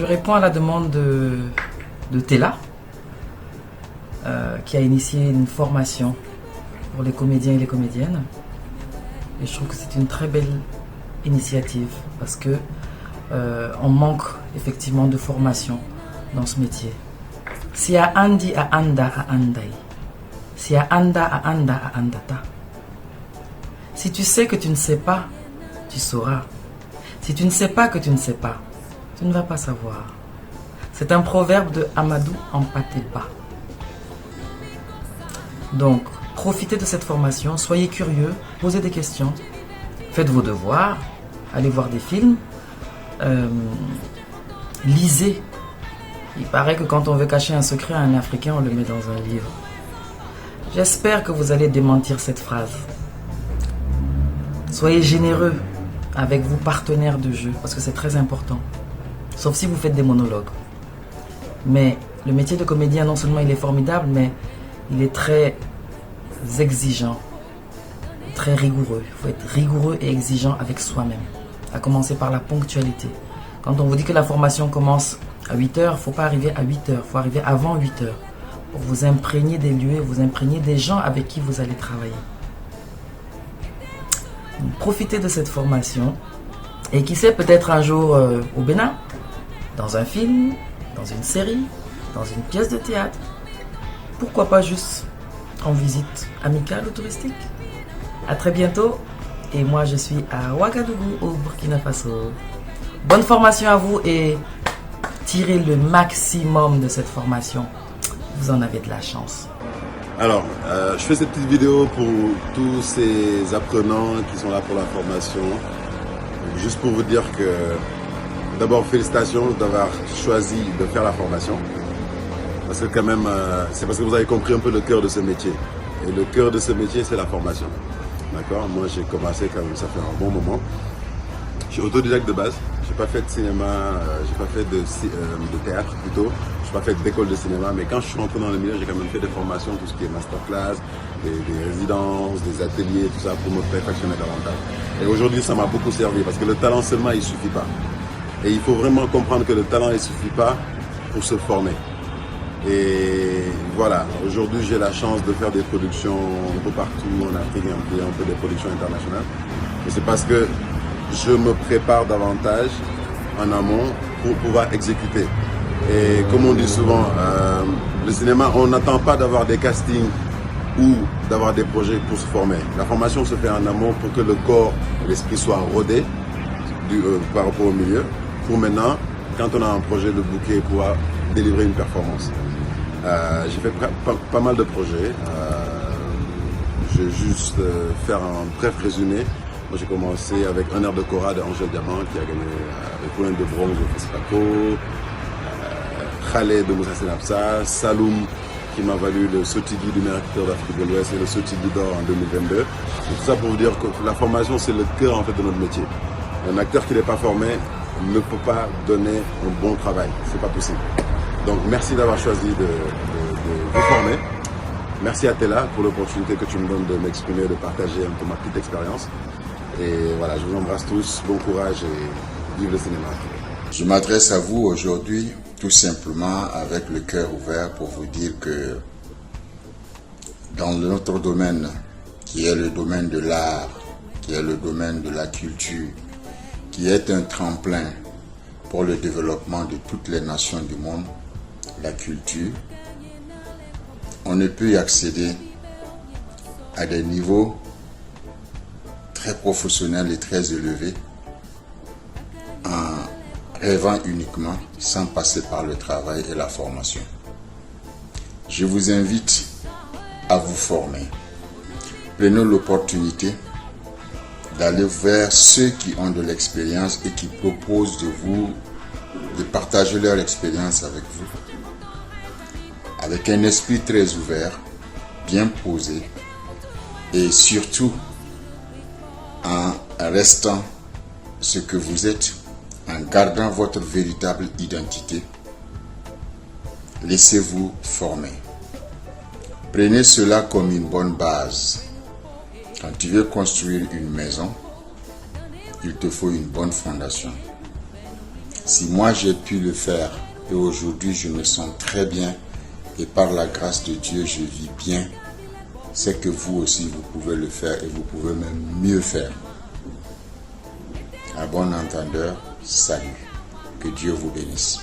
réponds à la demande de Tella, qui a initié une formation pour les comédiens et les comédiennes. Et je trouve que c'est une très belle initiative parce que on manque effectivement de formation dans ce métier. Si a andi a anda a andai, si a anda a anda a andata. Si tu sais que tu ne sais pas, tu sauras. Si tu ne sais pas que tu ne sais pas, tu ne vas pas savoir. C'est un proverbe de Amadou Hampâté-Bâ. Donc, profitez de cette formation, soyez curieux, posez des questions, faites vos devoirs, allez voir des films, lisez. Il paraît que quand on veut cacher un secret à un Africain, on le met dans un livre. J'espère que vous allez démentir cette phrase. Soyez généreux avec vos partenaires de jeu, parce que c'est très important. Sauf si vous faites des monologues. Mais le métier de comédien, non seulement il est formidable, mais il est très exigeant, très rigoureux. Il faut être rigoureux et exigeant avec soi-même. À commencer par la ponctualité. Quand on vous dit que la formation commence à 8h, il ne faut pas arriver à 8h, il faut arriver avant 8h. Pour vous imprégner des lieux, vous imprégner des gens avec qui vous allez travailler. Donc, profitez de cette formation. Et qui sait, peut-être un jour au Bénin, dans un film, dans une série, dans une pièce de théâtre. Pourquoi pas juste en visite amicale ou touristique. À très bientôt. Et moi, je suis à Ouagadougou, au Burkina Faso. Bonne formation à vous et tirez le maximum de cette formation. Vous en avez de la chance. Alors, je fais cette petite vidéo pour tous ces apprenants qui sont là pour la formation. Juste pour vous dire que, d'abord, félicitations d'avoir choisi de faire la formation. Parce que quand même, c'est parce que vous avez compris un peu le cœur de ce métier. Et le cœur de ce métier, c'est la formation. D'accord? Moi, j'ai commencé quand même, ça fait un bon moment. Je suis autodidacte de base. J'ai pas fait de cinéma, j'ai pas fait de théâtre plutôt. Je n'ai pas fait d'école de cinéma, mais quand je suis rentré dans le milieu, j'ai quand même fait des formations, tout ce qui est masterclass, des résidences, des ateliers, tout ça pour me perfectionner davantage. Et aujourd'hui, ça m'a beaucoup servi parce que le talent seulement, il ne suffit pas. Et il faut vraiment comprendre que le talent, il ne suffit pas pour se former. Et voilà, aujourd'hui, j'ai la chance de faire des productions un peu partout en Afrique, un peu des productions internationales. Et c'est parce que je me prépare davantage en amont pour pouvoir exécuter. Et comme on dit souvent, le cinéma, on n'attend pas d'avoir des castings ou d'avoir des projets pour se former. La formation se fait en amont pour que le corps et l'esprit soient rodés par rapport au milieu, pour maintenant, quand on a un projet de bouquet, pouvoir délivrer une performance. J'ai fait pas mal de projets. Je vais juste faire un bref résumé. Moi, j'ai commencé avec Un air de Cora de Angèle Diamant qui a gagné le Poulain de bronze au FESPACO. Khaled de Moussa Senapsa, Saloum qui m'a valu le Sotigi du meilleur acteur d'Afrique de l'Ouest et le Sotigi d'or en 2022. Et tout ça pour vous dire que la formation c'est le cœur en fait de notre métier. Un acteur qui n'est pas formé ne peut pas donner un bon travail, c'est pas possible. Donc merci d'avoir choisi de vous former. Merci à Tella pour l'opportunité que tu me donnes de m'exprimer, de partager un peu ma petite expérience. Et voilà, je vous embrasse tous, bon courage et vive le cinéma. Je m'adresse à vous aujourd'hui tout simplement avec le cœur ouvert pour vous dire que dans notre domaine, qui est le domaine de l'art, qui est le domaine de la culture, qui est un tremplin pour le développement de toutes les nations du monde, la culture, on ne peut y accéder à des niveaux très professionnels et très élevés en rêvant uniquement sans passer par le travail et la formation. Je vous invite à vous former. Prenez l'opportunité d'aller vers ceux qui ont de l'expérience et qui proposent de partager leur expérience avec vous. Avec un esprit très ouvert, bien posé et surtout en restant ce que vous êtes, en gardant votre véritable identité. Laissez-vous former. Prenez cela comme une bonne base. Quand tu veux construire une maison, il te faut une bonne fondation. Si moi j'ai pu le faire et aujourd'hui je me sens très bien et par la grâce de Dieu je vis bien, c'est que vous aussi vous pouvez le faire et vous pouvez même mieux faire. À bon entendeur, salut. Que Dieu vous bénisse.